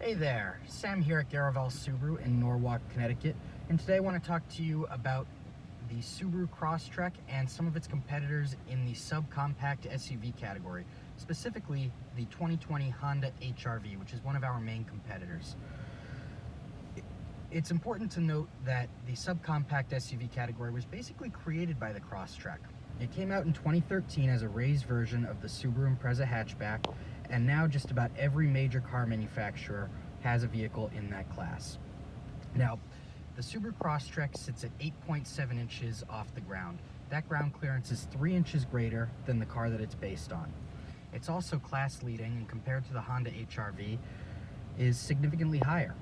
Hey there, Sam here at Garavel Subaru in Norwalk, Connecticut, and today I want to talk to you about the Subaru Crosstrek and some of its competitors in the subcompact SUV category, specifically the 2020 Honda HR-V, which is one of our main competitors. It's important to note that the subcompact SUV category was basically created by the Crosstrek. It came out in 2013 as a raised version of the Subaru Impreza hatchback, and now just about every major car manufacturer has a vehicle in that class. Now, the Subaru Crosstrek sits at 8.7 inches off the ground. That ground clearance is 3 inches greater than the car that it's based on. It's also class leading, and compared to the Honda HR-V, is significantly higher.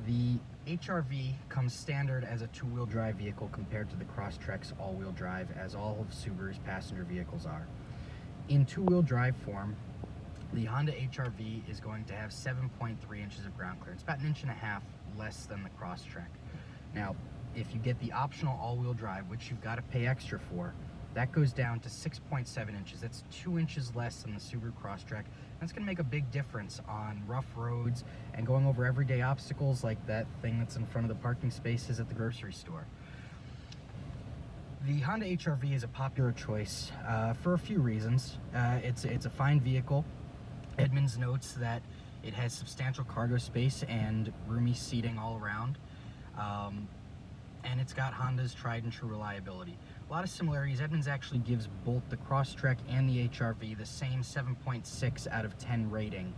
The HR-V comes standard as a two-wheel drive vehicle compared to the Crosstrek's all-wheel drive, as all of Subaru's passenger vehicles are. In two-wheel drive form, the Honda HR-V is going to have 7.3 inches of ground clearance, about 1.5 inches less than the Crosstrek. Now, if you get the optional all-wheel drive, which you've got to pay extra for, that goes down to 6.7 inches. That's 2 inches less than the Subaru Crosstrek. That's going to make a big difference on rough roads and going over everyday obstacles like that thing that's in front of the parking spaces at the grocery store. The Honda HR-V is a popular choice for a few reasons. It's a fine vehicle. Edmunds notes that it has substantial cargo space and roomy seating all around. And it's got Honda's tried and true reliability. A lot of similarities. Edmunds actually gives both the Crosstrek and the HR-V the same 7.6 out of 10 rating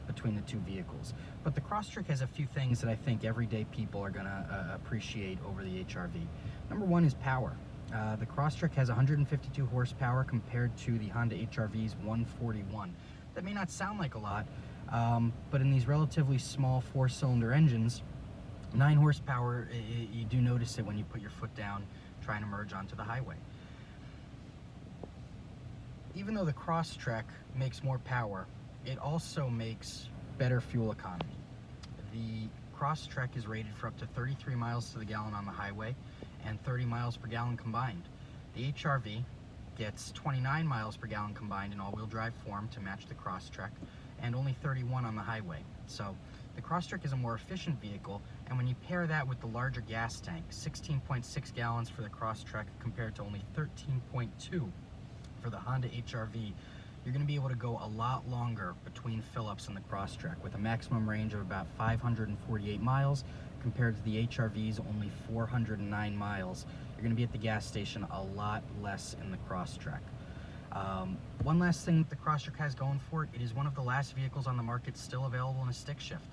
between the two vehicles. But the Crosstrek has a few things that I think everyday people are going to appreciate over the HR-V. Number one is power. The Crosstrek has 152 horsepower compared to the Honda HR-V's 141. That may not sound like a lot, but in these relatively small four-cylinder engines, 9 horsepower, you do notice it when you put your foot down trying to merge onto the highway. Even though the Crosstrek makes more power, it also makes better fuel economy. The Crosstrek is rated for up to 33 miles to the gallon on the highway and 30 miles per gallon combined. The HR-V gets 29 miles per gallon combined in all-wheel drive form to match the Crosstrek, and only 31 on the highway. So the Crosstrek is a more efficient vehicle, and when you pair that with the larger gas tank, 16.6 gallons for the Crosstrek compared to only 13.2 for the Honda HR-V, you're going to be able to go a lot longer between fill-ups in the Crosstrek, with a maximum range of about 548 miles compared to the HR-V's only 409 miles. You're going to be at the gas station a lot less in the Crosstrek. One last thing that the Crosstrek has going for it, it is one of the last vehicles on the market still available in a stick shift.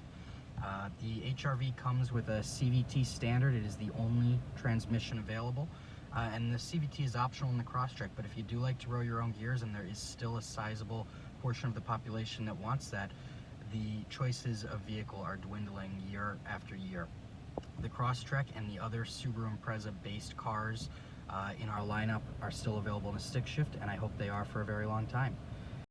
The HR-V comes with a CVT standard. It is the only transmission available, and the CVT is optional in the Crosstrek, but if you do like to roll your own gears, and there is still a sizable portion of the population that wants that, the choices of vehicle are dwindling year after year. The Crosstrek and the other Subaru Impreza based cars in our lineup are still available in a stick shift, and I hope they are for a very long time.